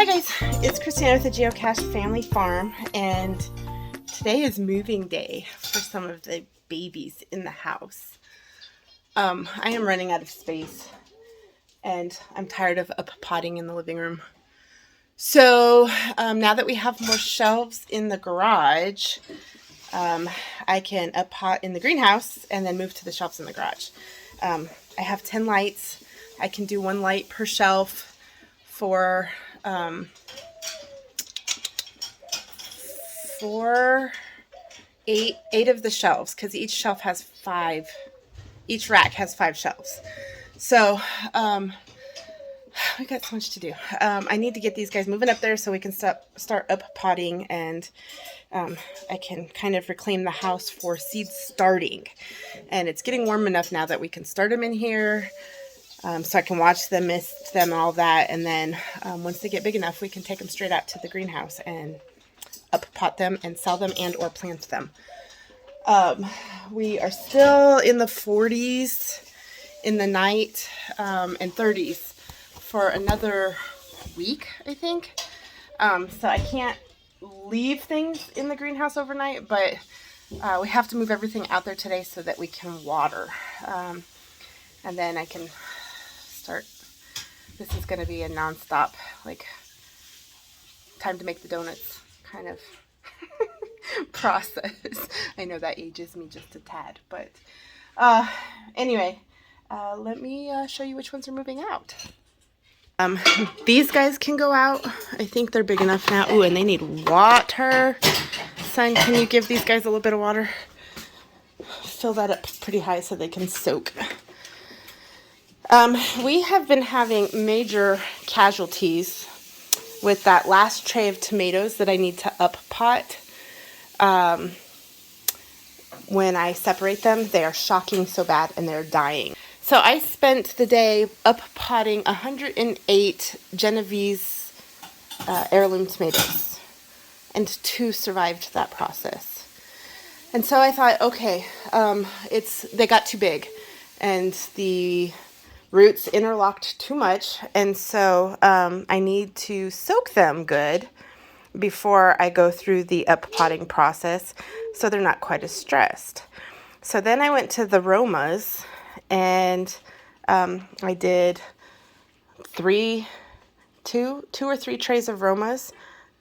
Hi guys, it's Christina with the Geocache Family Farm, and today is moving day for some of the babies in the house. I am running out of space, and I'm tired of up-potting in the living room. So now that we have more shelves in the garage, I can up-pot in the greenhouse and then move to the shelves in the garage. I have 10 lights. I can do 1 light per shelf for eight of the shelves, because each shelf has 5. Each rack has 5 shelves. So we got so much to do. I need to get these guys moving up there so we can start up potting, and I can kind of reclaim the house for seed starting. And it's getting warm enough now that we can start them in here, so I can watch them, mist them, and all that. And then once they get big enough, we can take them straight out to the greenhouse and up pot them and sell them and or plant them. We are still in the 40s in the night, and 30s for another week, I think. So I can't leave things in the greenhouse overnight, but we have to move everything out there today so that we can water. And then I can start. This is going to be a non-stop, like, time to make the donuts kind of process. I know that ages me just a tad, but anyway, let me show you which ones are moving out. These guys can go out. I think they're big enough now. Ooh, and they need water. Son, can you give these guys a little bit of water? Fill that up pretty high so they can soak. We have been having major casualties with that last tray of tomatoes that I need to up pot. When I separate them, they are shocking so bad and they're dying. So I spent the day up potting 108 Genovese heirloom tomatoes, and 2 survived that process. And so I thought, okay, they got too big and the roots interlocked too much, and so I need to soak them good before I go through the up potting process so they're not quite as stressed. So then I went to the Romas, and I did 2 or 3 trays of Romas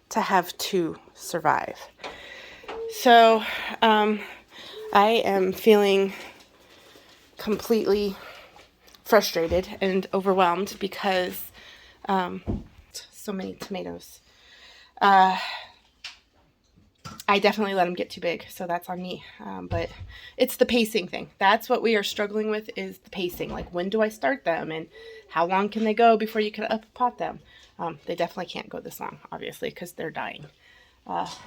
to have 2 survive. So I am feeling completely frustrated and overwhelmed because so many tomatoes. I definitely let them get too big, so that's on me. But it's the pacing thing. That's what we are struggling with, is the pacing. Like, when do I start them, and how long can they go before you can up pot them? They definitely can't go this long, obviously, because they're dying.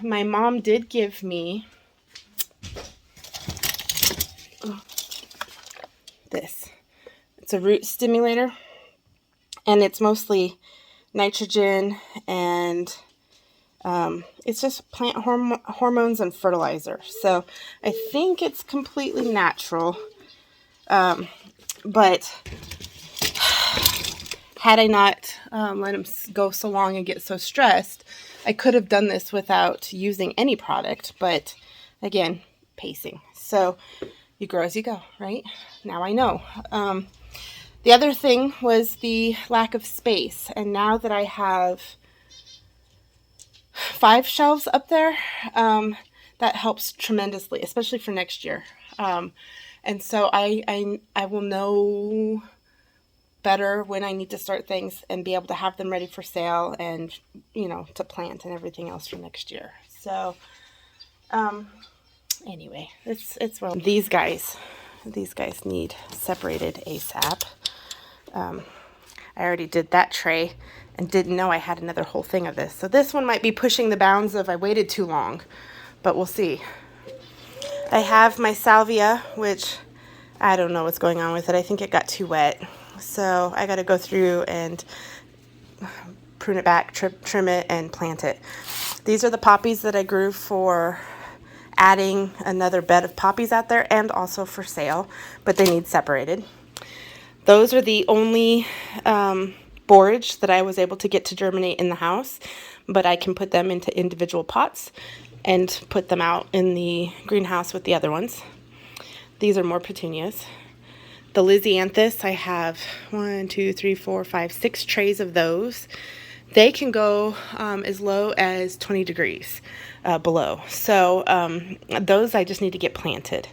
My mom did give me this. It's a root stimulator, and it's mostly nitrogen, and it's just plant hormones and fertilizer. So I think it's completely natural. But had I not let him go so long and get so stressed, I could have done this without using any product. But again, pacing. So you grow as you go, right? Now I know. The other thing was the lack of space. And now that I have 5 shelves up there, that helps tremendously, especially for next year. And so I will know better when I need to start things and be able to have them ready for sale and, to plant and everything else for next year. So anyway, it's well. These guys need separated ASAP. I already did that tray and didn't know I had another whole thing of this. So this one might be pushing the bounds of I waited too long, but we'll see. I have my salvia, which I don't know what's going on with it. I think it got too wet. So I got to go through and prune it back, trim it, and plant it. These are the poppies that I grew for adding another bed of poppies out there, and also for sale, but they need separated. Those are the only borage that I was able to get to germinate in the house, but I can put them into individual pots and put them out in the greenhouse with the other ones. These are more petunias. The Lisianthus, I have 6 trays of those. They can go as low as 20 degrees below. So those I just need to get planted.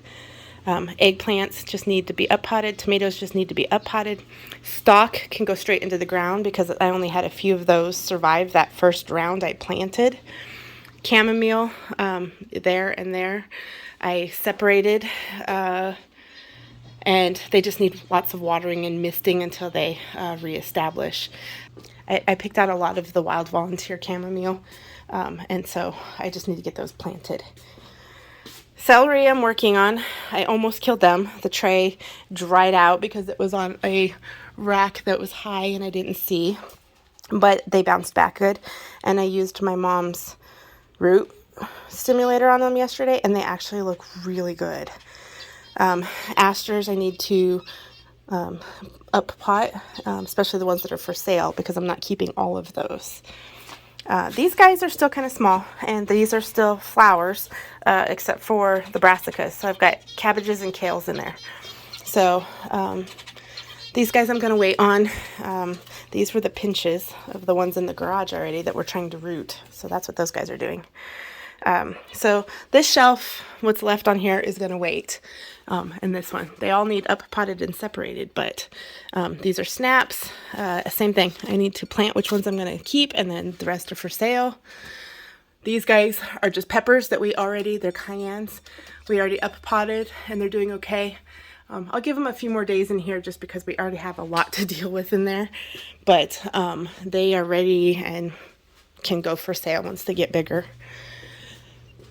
Eggplants just need to be up potted. Tomatoes just need to be up potted. Stock can go straight into the ground because I only had a few of those survive that first round I planted. Chamomile, there. I separated, and they just need lots of watering and misting until they reestablish. I picked out a lot of the wild volunteer chamomile, and so I just need to get those planted. Celery I'm working on. I almost killed them. The tray dried out because it was on a rack that was high and I didn't see, but they bounced back good, and I used my mom's root stimulator on them yesterday, and they actually look really good. Asters I need to up pot, especially the ones that are for sale, because I'm not keeping all of those. These guys are still kind of small, and these are still flowers, except for the brassicas. So I've got cabbages and kales in there. So these guys I'm going to wait on. These were the pinches of the ones in the garage already that we're trying to root. So that's what those guys are doing. So this shelf, what's left on here, is going to wait. And this one, they all need up potted and separated, but these are snaps. Same thing. I need to plant which ones I'm going to keep, and then the rest are for sale. These guys are just peppers that they're cayennes. We already up potted, and they're doing okay. I'll give them a few more days in here just because we already have a lot to deal with in there, but they are ready and can go for sale once they get bigger.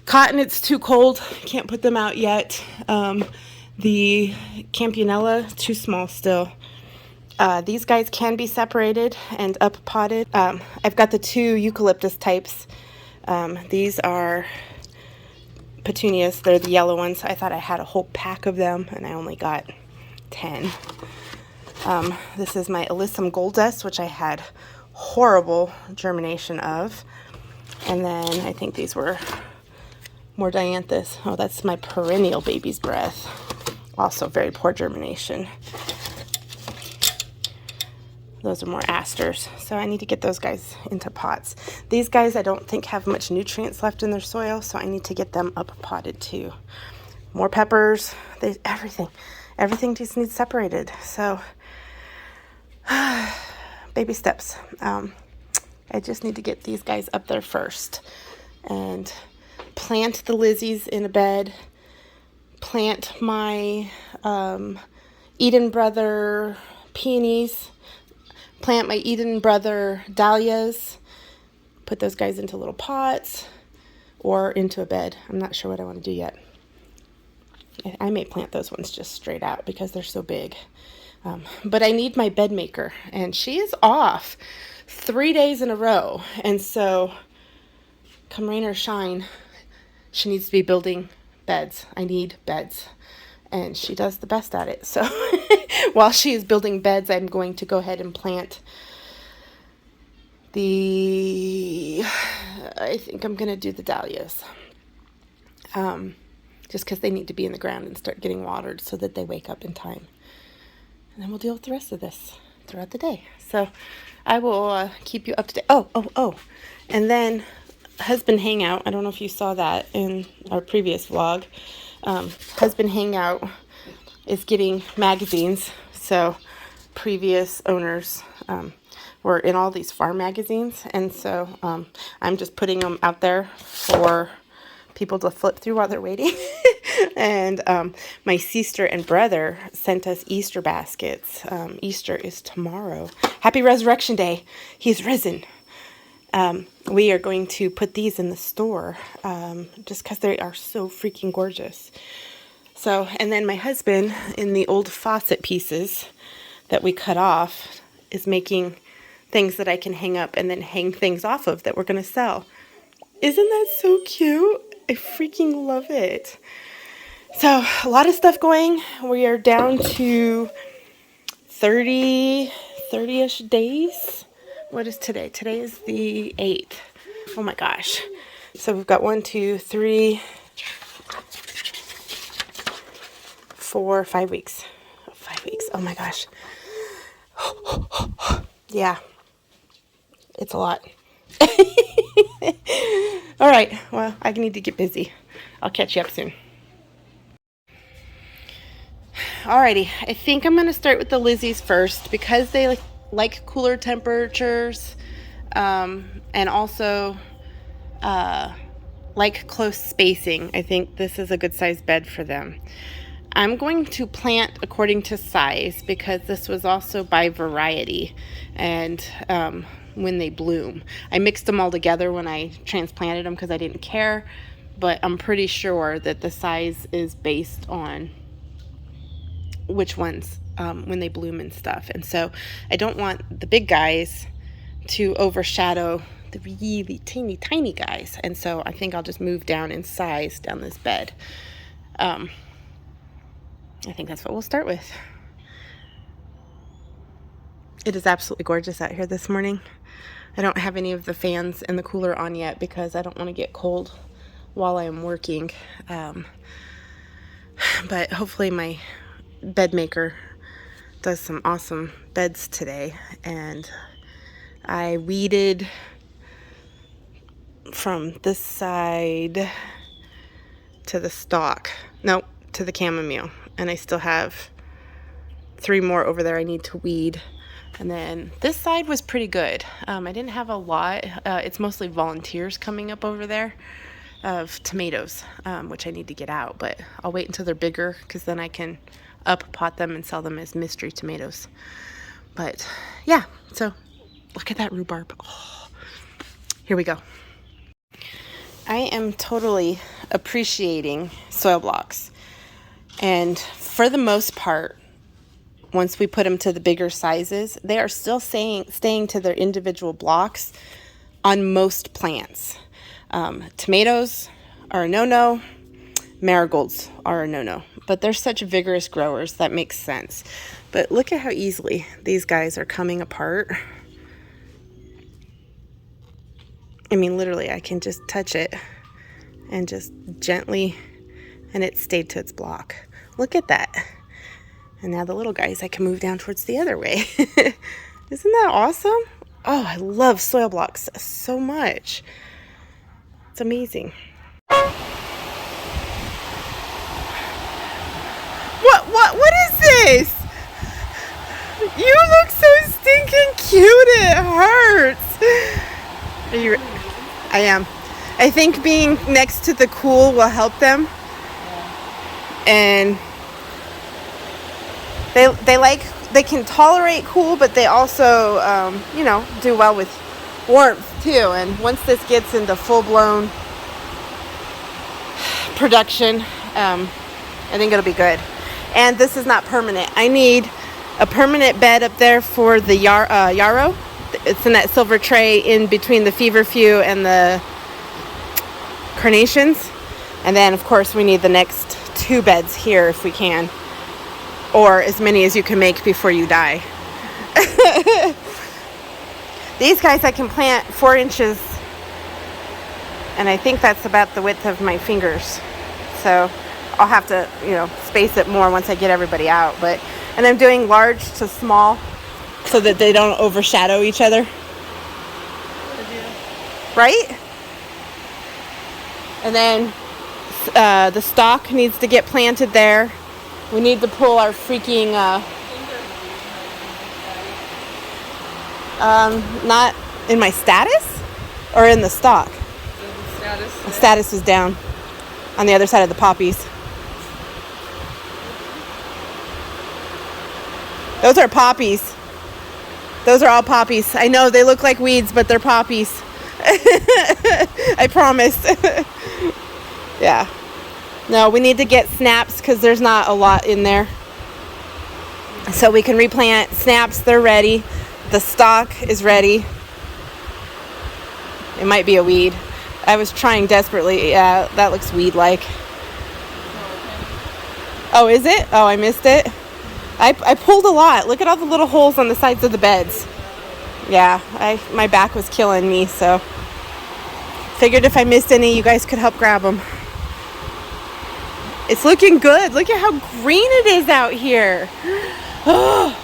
Cotton, it's too cold. Can't put them out yet. The Campanella, too small still. These guys can be separated and up potted. I've got the 2 eucalyptus types. These are petunias. They're the yellow ones. I thought I had a whole pack of them, and I only got 10. This is my Alyssum Goldus, which I had horrible germination of. And then I think these were more dianthus. Oh, that's my perennial baby's breath. Also very poor germination. Those are more asters. So I need to get those guys into pots. These guys I don't think have much nutrients left in their soil, so I need to get them up potted too. More peppers. Everything just needs separated. So baby steps. I just need to get these guys up there first. And plant the Lizzies in a bed, plant my Eden Brother peonies, plant my Eden Brother dahlias, put those guys into little pots or into a bed. I'm not sure what I want to do yet. I may plant those ones just straight out because they're so big. But I need my bed maker, and she is off 3 days in a row, and so come rain or shine, she needs to be building beds. I need beds. And she does the best at it. So while she is building beds, I'm going to go ahead and plant I think I'm going to do the dahlias. Just because they need to be in the ground and start getting watered so that they wake up in time. And then we'll deal with the rest of this throughout the day. So I will keep you up to date. Oh. And then husband hangout. I don't know if you saw that in our previous vlog. Husband hangout is getting magazines. So previous owners were in all these farm magazines, and so I'm just putting them out there for people to flip through while they're waiting. And my sister and brother sent us Easter baskets. Easter is tomorrow. Happy Resurrection Day. He's risen. We are going to put these in the store just because they are so freaking gorgeous. So, and then my husband, in the old faucet pieces that we cut off, is making things that I can hang up and then hang things off of that we're going to sell. Isn't that so cute? I freaking love it. So, a lot of stuff going. We are down to 33 30-ish days. What is today? Today is the 8th. Oh my gosh. So we've got 1, 2, 3, 4, 5 weeks. 5 weeks. Oh my gosh. Yeah. It's a lot. All right. Well, I need to get busy. I'll catch you up soon. Alrighty. I think I'm going to start with the Lizzies first because they like cooler temperatures, and also like close spacing. I think this is a good size bed for them. I'm going to plant according to size because this was also by variety and when they bloom. I mixed them all together when I transplanted them because I didn't care, but I'm pretty sure that the size is based on which ones when they bloom and stuff. And so I don't want the big guys to overshadow the really teeny tiny guys, and so I think I'll just move down in size down this bed. I think that's what we'll start with. It is absolutely gorgeous out here this morning. I don't have any of the fans and the cooler on yet because I don't want to get cold while I am working. But hopefully my bed maker does some awesome beds today. And I weeded from this side to the stalk. Nope, to the chamomile. And I still have 3 more over there I need to weed. And then this side was pretty good. I didn't have a lot. It's mostly volunteers coming up over there of tomatoes, which I need to get out. But I'll wait until they're bigger because then I can up pot them and sell them as mystery tomatoes. But yeah, so look at that rhubarb. Oh, here we go. I am totally appreciating soil blocks. And for the most part, once we put them to the bigger sizes, they are still staying to their individual blocks on most plants. Tomatoes are a no-no. Marigolds are a no-no. But they're such vigorous growers, that makes sense. But look at how easily these guys are coming apart. I mean, literally, I can just touch it and just gently, and it stayed to its block. Look at that. And now the little guys, I can move down towards the other way. Isn't that awesome? Oh, I love soil blocks so much. It's amazing. What is this? You look so stinking cute, it hurts. I am. I think being next to the cool will help them. And they can tolerate cool, but they also, do well with warmth too. And once this gets into full-blown production, I think it'll be good. And this is not permanent. I need a permanent bed up there for the yarrow. It's in that silver tray in between the feverfew and the carnations. And then, of course, we need the next 2 beds here if we can. Or as many as you can make before you die. These guys I can plant 4 inches. And I think that's about the width of my fingers. So I'll have to, space it more once I get everybody out. And I'm doing large to small so that they don't overshadow each other. Right? And then the stalk needs to get planted there. We need to pull our freaking, not in my status or in the stalk? The status is down on the other side of the poppies. Those are poppies. Those are all poppies. I know they look like weeds, but they're poppies. I promise. Yeah. No, we need to get snaps because there's not a lot in there. So we can replant snaps. They're ready. The stalk is ready. It might be a weed. I was trying desperately. Yeah, that looks weed-like. Oh, is it? Oh, I missed it. I pulled a lot. Look at all the little holes on the sides of the beds. Yeah, my back was killing me, so figured if I missed any, you guys could help grab them. It's looking good. Look at how green it is out here. Oh.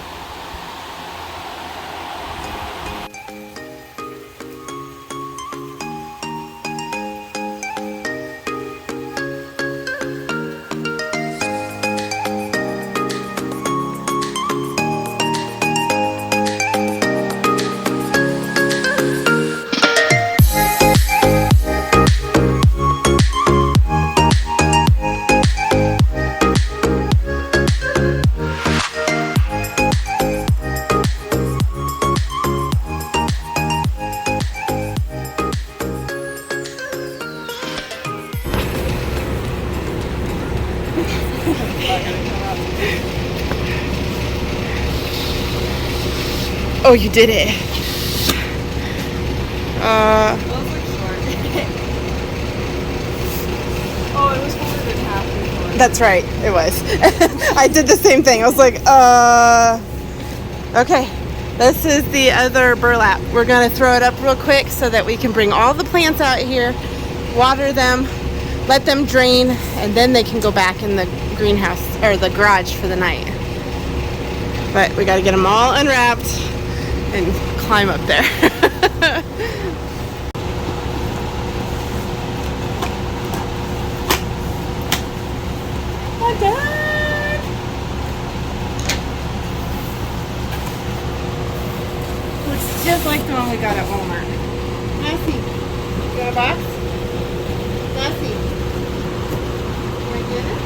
Oh, you did it. Those look short. Oh, it was more than half before. That's right. It was. I did the same thing. I was like, okay. This is the other burlap. We're going to throw it up real quick so that we can bring all the plants out here, water them, let them drain, and then they can go back in the greenhouse or the garage for the night. But we got to get them all unwrapped and climb up there. I'm done. Looks just like the one we got at Walmart. Lassie, you got a box? Lassie, can I get it?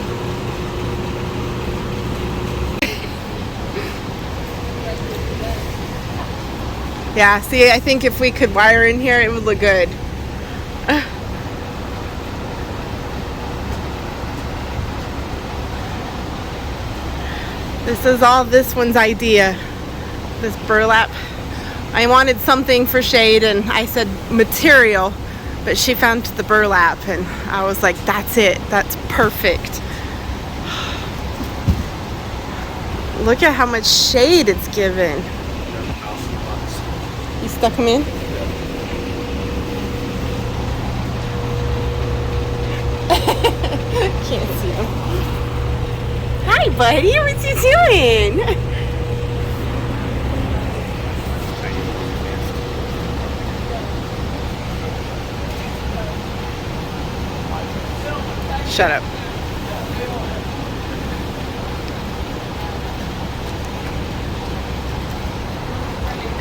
Yeah, see, I think if we could wire in here, it would look good. This is all this one's idea, this burlap. I wanted something for shade, and I said material, but she found the burlap, and I was like, that's it, that's perfect. Look at how much shade it's given. You stuck them in? Can't see them. Hi, buddy. What you doing? Shut up.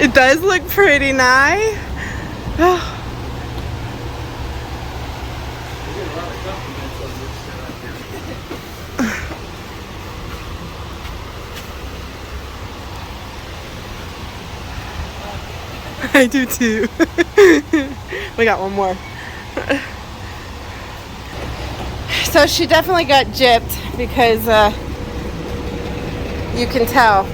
It does look pretty nice. I do too. We got one more. So she definitely got gypped because you can tell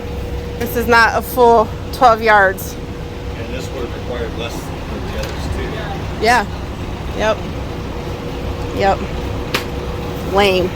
this is not a full 12 yards. And this would have required less than the others too. Yeah. Yep. Lame.